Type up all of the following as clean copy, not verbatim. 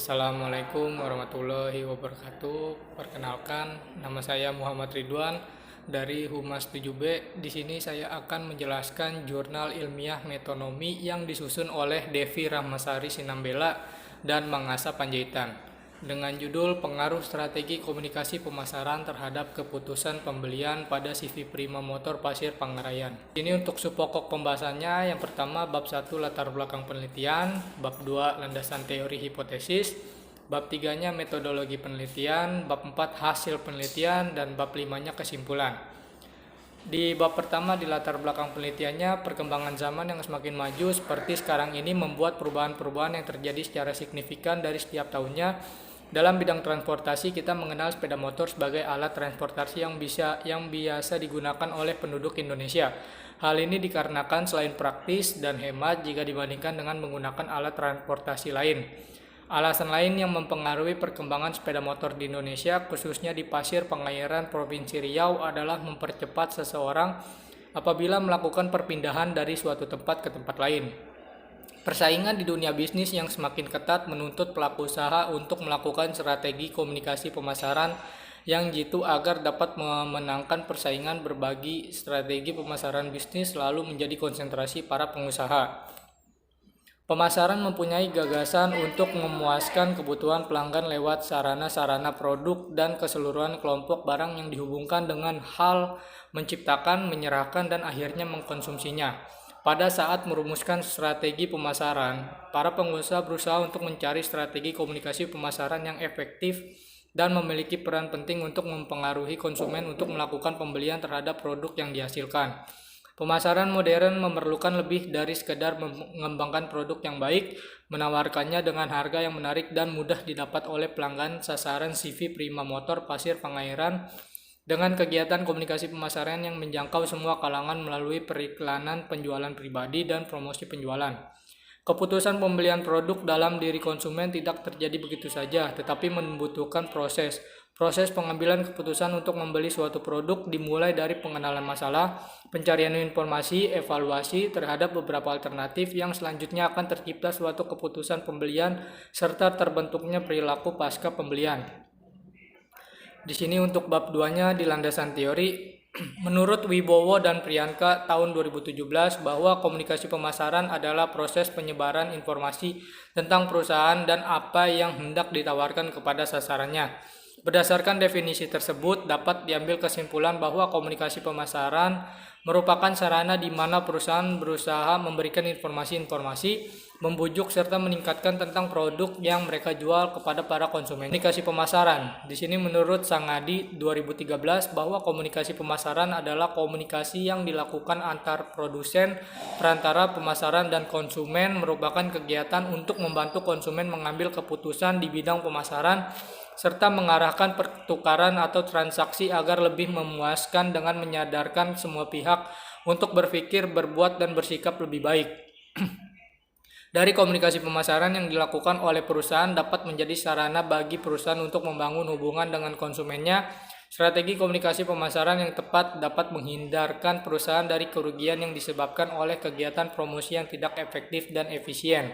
Assalamualaikum warahmatullahi wabarakatuh. Perkenalkan, nama saya Muhammad Ridwan dari Humas 7B. Di sini saya akan menjelaskan jurnal ilmiah metonomi yang disusun oleh Devi Rahmasari Sinambela dan Mangasa Panjaitan dengan judul Pengaruh Strategi Komunikasi Pemasaran terhadap Keputusan Pembelian pada CV Prima Motor Pasir Pangarayan. Ini untuk subpokok pembahasannya, yang pertama bab 1 latar belakang penelitian, bab 2 landasan teori hipotesis, bab 3-nya metodologi penelitian, bab 4 hasil penelitian, dan bab 5-nya kesimpulan. Di bab pertama di latar belakang penelitiannya, perkembangan zaman yang semakin maju seperti sekarang ini membuat perubahan-perubahan yang terjadi secara signifikan dari setiap tahunnya. Dalam bidang transportasi, kita mengenal sepeda motor sebagai alat transportasi yang biasa digunakan oleh penduduk Indonesia. Hal ini dikarenakan selain praktis dan hemat jika dibandingkan dengan menggunakan alat transportasi lain. Alasan lain yang mempengaruhi perkembangan sepeda motor di Indonesia, khususnya di Pasir Pengairan Provinsi Riau, adalah mempercepat seseorang apabila melakukan perpindahan dari suatu tempat ke tempat lain. Persaingan di dunia bisnis yang semakin ketat menuntut pelaku usaha untuk melakukan strategi komunikasi pemasaran yang jitu agar dapat memenangkan persaingan. Berbagi strategi pemasaran bisnis selalu menjadi konsentrasi para pengusaha. Pemasaran mempunyai gagasan untuk memuaskan kebutuhan pelanggan lewat sarana-sarana produk dan keseluruhan kelompok barang yang dihubungkan dengan hal menciptakan, menyerahkan, dan akhirnya mengkonsumsinya. Pada saat merumuskan strategi pemasaran, para pengusaha berusaha untuk mencari strategi komunikasi pemasaran yang efektif dan memiliki peran penting untuk mempengaruhi konsumen untuk melakukan pembelian terhadap produk yang dihasilkan. Pemasaran modern memerlukan lebih dari sekedar mengembangkan produk yang baik, menawarkannya dengan harga yang menarik dan mudah didapat oleh pelanggan sasaran CV Prima Motor Pasir Pengairan dengan kegiatan komunikasi pemasaran yang menjangkau semua kalangan melalui periklanan, penjualan pribadi, dan promosi penjualan. Keputusan pembelian produk dalam diri konsumen tidak terjadi begitu saja, tetapi membutuhkan proses. Proses pengambilan keputusan untuk membeli suatu produk dimulai dari pengenalan masalah, pencarian informasi, evaluasi terhadap beberapa alternatif yang selanjutnya akan tercipta suatu keputusan pembelian serta terbentuknya perilaku pasca pembelian. Di sini untuk bab 2-nya di landasan teori, menurut Wibowo dan Priyanka tahun 2017 bahwa komunikasi pemasaran adalah proses penyebaran informasi tentang perusahaan dan apa yang hendak ditawarkan kepada sasarannya. Berdasarkan definisi tersebut, dapat diambil kesimpulan bahwa komunikasi pemasaran merupakan sarana di mana perusahaan berusaha memberikan informasi-informasi, membujuk serta meningkatkan tentang produk yang mereka jual kepada para konsumen. Komunikasi pemasaran. Di sini menurut Sangadi 2013 bahwa komunikasi pemasaran adalah komunikasi yang dilakukan antar produsen, perantara pemasaran dan konsumen, merupakan kegiatan untuk membantu konsumen mengambil keputusan di bidang pemasaran serta mengarahkan pertukaran atau transaksi agar lebih memuaskan dengan menyadarkan semua pihak untuk berpikir, berbuat, dan bersikap lebih baik. Dari komunikasi pemasaran yang dilakukan oleh perusahaan dapat menjadi sarana bagi perusahaan untuk membangun hubungan dengan konsumennya. Strategi komunikasi pemasaran yang tepat dapat menghindarkan perusahaan dari kerugian yang disebabkan oleh kegiatan promosi yang tidak efektif dan efisien.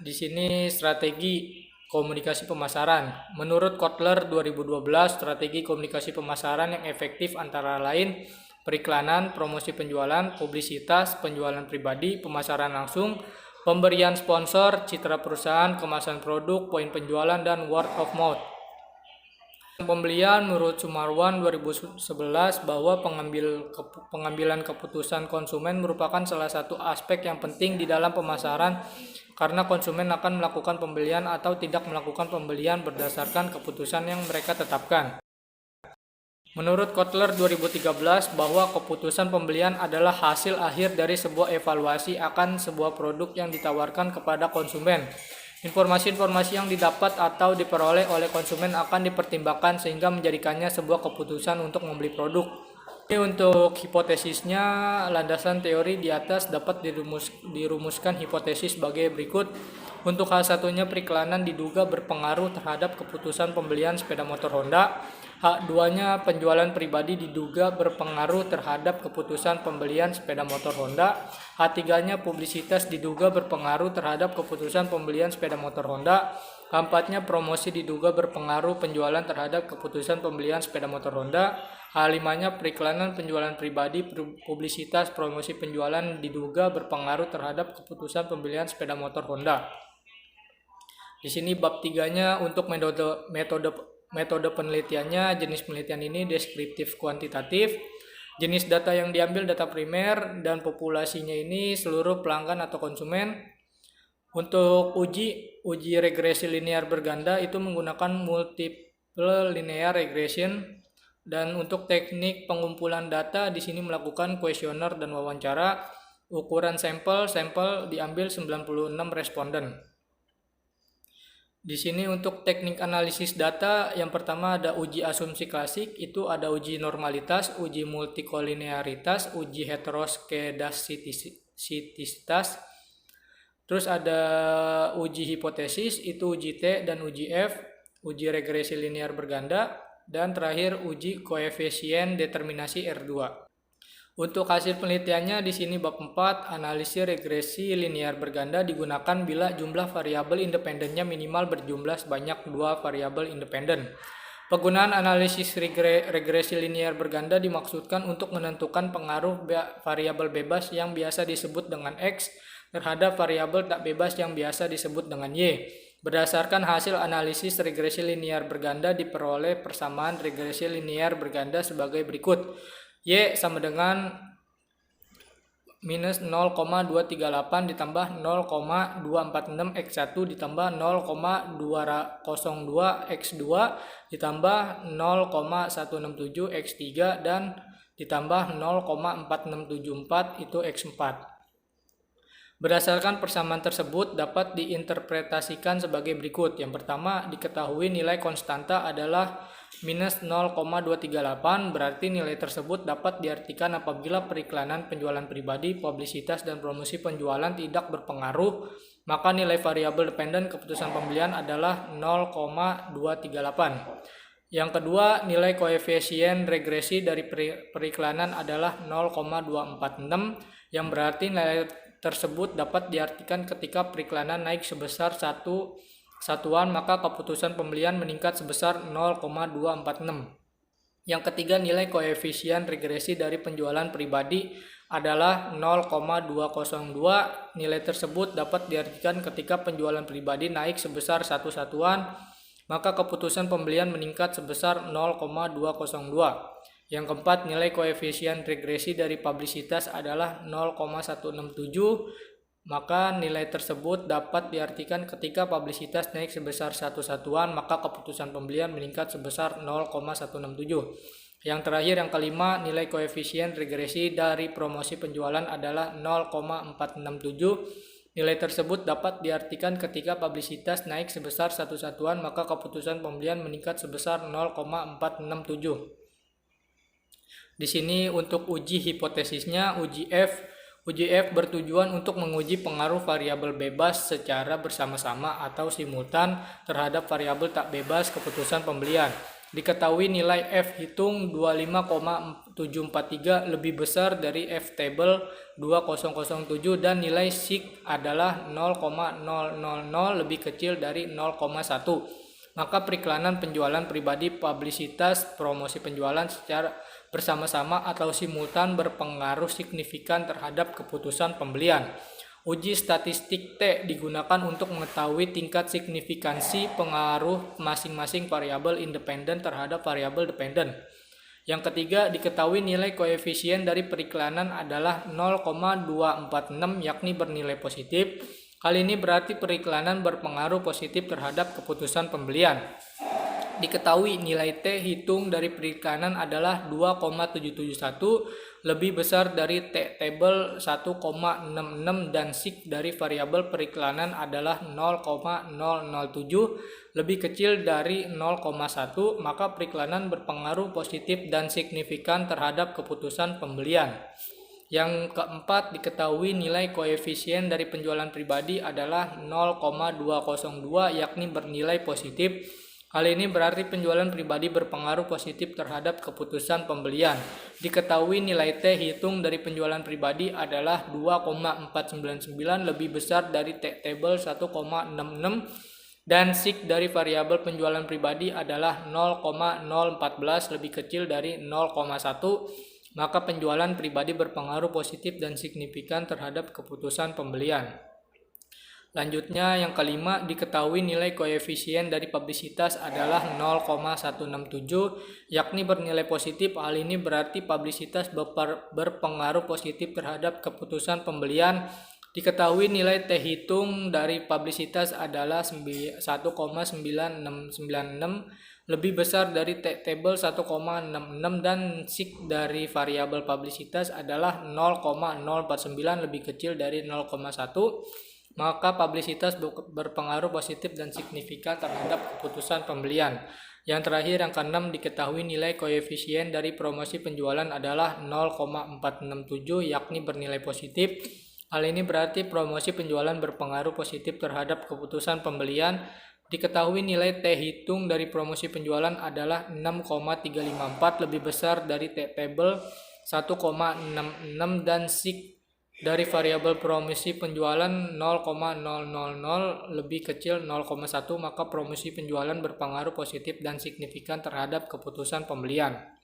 Di sini strategi komunikasi pemasaran. Menurut Kotler 2012, strategi komunikasi pemasaran yang efektif antara lain periklanan, promosi penjualan, publisitas, penjualan pribadi, pemasaran langsung, pemberian sponsor, citra perusahaan, kemasan produk, poin penjualan, dan word of mouth. Pembelian menurut Sumarwan 2011 bahwa pengambilan keputusan konsumen merupakan salah satu aspek yang penting di dalam pemasaran karena konsumen akan melakukan pembelian atau tidak melakukan pembelian berdasarkan keputusan yang mereka tetapkan. Menurut Kotler 2013 bahwa keputusan pembelian adalah hasil akhir dari sebuah evaluasi akan sebuah produk yang ditawarkan kepada konsumen. Informasi-informasi yang didapat atau diperoleh oleh konsumen akan dipertimbangkan sehingga menjadikannya sebuah keputusan untuk membeli produk. Ini untuk hipotesisnya, landasan teori di atas dapat dirumuskan hipotesis sebagai berikut. Untuk hal satunya, periklanan diduga berpengaruh terhadap keputusan pembelian sepeda motor Honda. H2-nya penjualan pribadi diduga berpengaruh terhadap keputusan pembelian sepeda motor Honda. H3-nya publisitas diduga berpengaruh terhadap keputusan pembelian sepeda motor Honda. H4-nya promosi diduga berpengaruh penjualan terhadap keputusan pembelian sepeda motor Honda. H5-nya periklanan penjualan pribadi, publisitas, promosi penjualan diduga berpengaruh terhadap keputusan pembelian sepeda motor Honda. Di sini bab 3-nya untuk metode penelitiannya, jenis penelitian ini deskriptif kuantitatif. Jenis data yang diambil data primer dan populasinya ini seluruh pelanggan atau konsumen. Untuk uji regresi linear berganda itu menggunakan multiple linear regression, dan untuk teknik pengumpulan data di sini melakukan kuesioner dan wawancara. Ukuran sampel diambil 96 responden. Di sini untuk teknik analisis data, yang pertama ada uji asumsi klasik, itu ada uji normalitas, uji multikolinearitas, uji heteroskedastisitas. Terus ada uji hipotesis, itu uji T dan uji F, uji regresi linear berganda, dan terakhir uji koefisien determinasi R2. Untuk hasil penelitiannya di sini bab 4, analisis regresi linear berganda digunakan bila jumlah variabel independennya minimal berjumlah sebanyak 2 variabel independen. Penggunaan analisis regresi linear berganda dimaksudkan untuk menentukan pengaruh variabel bebas yang biasa disebut dengan X terhadap variabel tak bebas yang biasa disebut dengan Y. Berdasarkan hasil analisis regresi linear berganda diperoleh persamaan regresi linear berganda sebagai berikut. Y sama dengan minus 0,238 ditambah 0,246 X1 ditambah 0,202 X2 ditambah 0,167 X3 dan ditambah 0,4674 itu X4. Berdasarkan persamaan tersebut dapat diinterpretasikan sebagai berikut. Yang pertama, diketahui nilai konstanta adalah minus 0,238, berarti nilai tersebut dapat diartikan apabila periklanan penjualan pribadi, publisitas, dan promosi penjualan tidak berpengaruh, maka nilai variabel dependen keputusan pembelian adalah 0,238. Yang kedua, nilai koefisien regresi dari periklanan adalah 0,246, yang berarti nilai tersebut dapat diartikan ketika periklanan naik sebesar 1 satuan, maka keputusan pembelian meningkat sebesar 0,246. Yang ketiga, nilai koefisien regresi dari penjualan pribadi adalah 0,202. Nilai tersebut dapat diartikan ketika penjualan pribadi naik sebesar 1 satuan, maka keputusan pembelian meningkat sebesar 0,202. Yang keempat, nilai koefisien regresi dari publisitas adalah 0,167. Maka nilai tersebut dapat diartikan ketika publisitas naik sebesar 1 satuan, maka keputusan pembelian meningkat sebesar 0,167. Yang terakhir, yang kelima, nilai koefisien regresi dari promosi penjualan adalah 0,467. Nilai tersebut dapat diartikan ketika publisitas naik sebesar 1 satuan, maka keputusan pembelian meningkat sebesar 0,467. Di sini untuk uji hipotesisnya, uji F bertujuan untuk menguji pengaruh variabel bebas secara bersama-sama atau simultan terhadap variabel tak bebas keputusan pembelian. Diketahui nilai F hitung 25,743 lebih besar dari F table 2007 dan nilai SIG adalah 0,000 lebih kecil dari 0,1. Maka periklanan penjualan pribadi, publisitas, promosi penjualan secara bersama-sama atau simultan berpengaruh signifikan terhadap keputusan pembelian. Uji statistik T digunakan untuk mengetahui tingkat signifikansi pengaruh masing-masing variabel independen terhadap variabel dependen. Yang ketiga, diketahui nilai koefisien dari periklanan adalah 0,246 yakni bernilai positif. Hal ini berarti periklanan berpengaruh positif terhadap keputusan pembelian. Diketahui nilai T hitung dari periklanan adalah 2,771 lebih besar dari T table 1,66 dan SIG dari variabel periklanan adalah 0,007 lebih kecil dari 0,1, maka periklanan berpengaruh positif dan signifikan terhadap keputusan pembelian. Yang keempat, diketahui nilai koefisien dari penjualan pribadi adalah 0,202 yakni bernilai positif. Hal ini berarti penjualan pribadi berpengaruh positif terhadap keputusan pembelian. Diketahui nilai T hitung dari penjualan pribadi adalah 2,499 lebih besar dari T table 1,66 dan SIK dari variabel penjualan pribadi adalah 0,014 lebih kecil dari 0,1, maka penjualan pribadi berpengaruh positif dan signifikan terhadap keputusan pembelian. Lanjutnya, yang kelima, diketahui nilai koefisien dari publisitas adalah 0,167, yakni bernilai positif. Hal ini berarti publisitas berpengaruh positif terhadap keputusan pembelian. Diketahui nilai T hitung dari publisitas adalah 1,9696 lebih besar dari T table 1,66 dan SIK dari variabel publisitas adalah 0,049 lebih kecil dari 0,1, maka publisitas berpengaruh positif dan signifikan terhadap keputusan pembelian. Yang terakhir, yang keenam, diketahui nilai koefisien dari promosi penjualan adalah 0,467, yakni bernilai positif. Hal ini berarti promosi penjualan berpengaruh positif terhadap keputusan pembelian. Diketahui nilai T hitung dari promosi penjualan adalah 6,354 lebih besar dari T table 1,66 dan SIK dari variabel promosi penjualan 0,000 lebih kecil 0,1, maka promosi penjualan berpengaruh positif dan signifikan terhadap keputusan pembelian.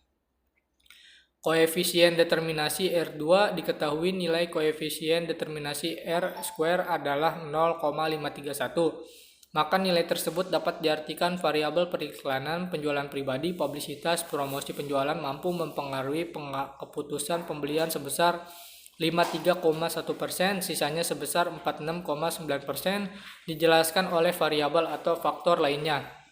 Koefisien determinasi R2, diketahui nilai koefisien determinasi R square adalah 0,531. Maka nilai tersebut dapat diartikan variabel periklanan, penjualan pribadi, publisitas, promosi penjualan mampu mempengaruhi keputusan pembelian sebesar 53,1%, sisanya sebesar 46,9% dijelaskan oleh variabel atau faktor lainnya.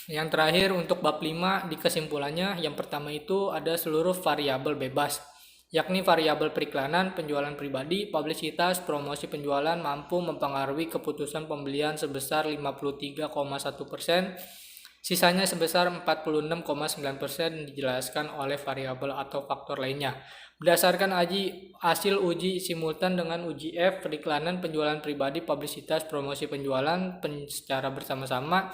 Yang terakhir, untuk bab 5 di kesimpulannya, yang pertama itu ada seluruh variabel bebas, yakni variabel periklanan, penjualan pribadi, publisitas, promosi penjualan mampu mempengaruhi keputusan pembelian sebesar 53,1%, sisanya sebesar 46,9% dijelaskan oleh variabel atau faktor lainnya. Berdasarkan hasil uji simultan dengan uji F, periklanan, penjualan pribadi, publisitas, promosi penjualan secara bersama-sama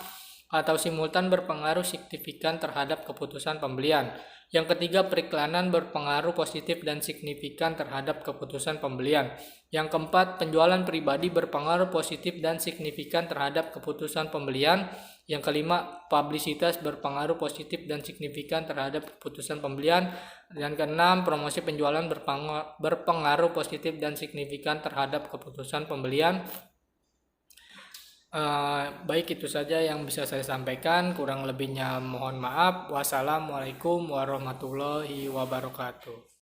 atau simultan berpengaruh signifikan terhadap keputusan pembelian. Yang ketiga, periklanan berpengaruh positif dan signifikan terhadap keputusan pembelian. Yang keempat, penjualan pribadi berpengaruh positif dan signifikan terhadap keputusan pembelian. Yang kelima, publisitas berpengaruh positif dan signifikan terhadap keputusan pembelian. Dan keenam, promosi penjualan berpengaruh positif dan signifikan terhadap keputusan pembelian. Baik, itu saja yang bisa saya sampaikan. Kurang lebihnya mohon maaf. Wassalamualaikum warahmatullahi wabarakatuh.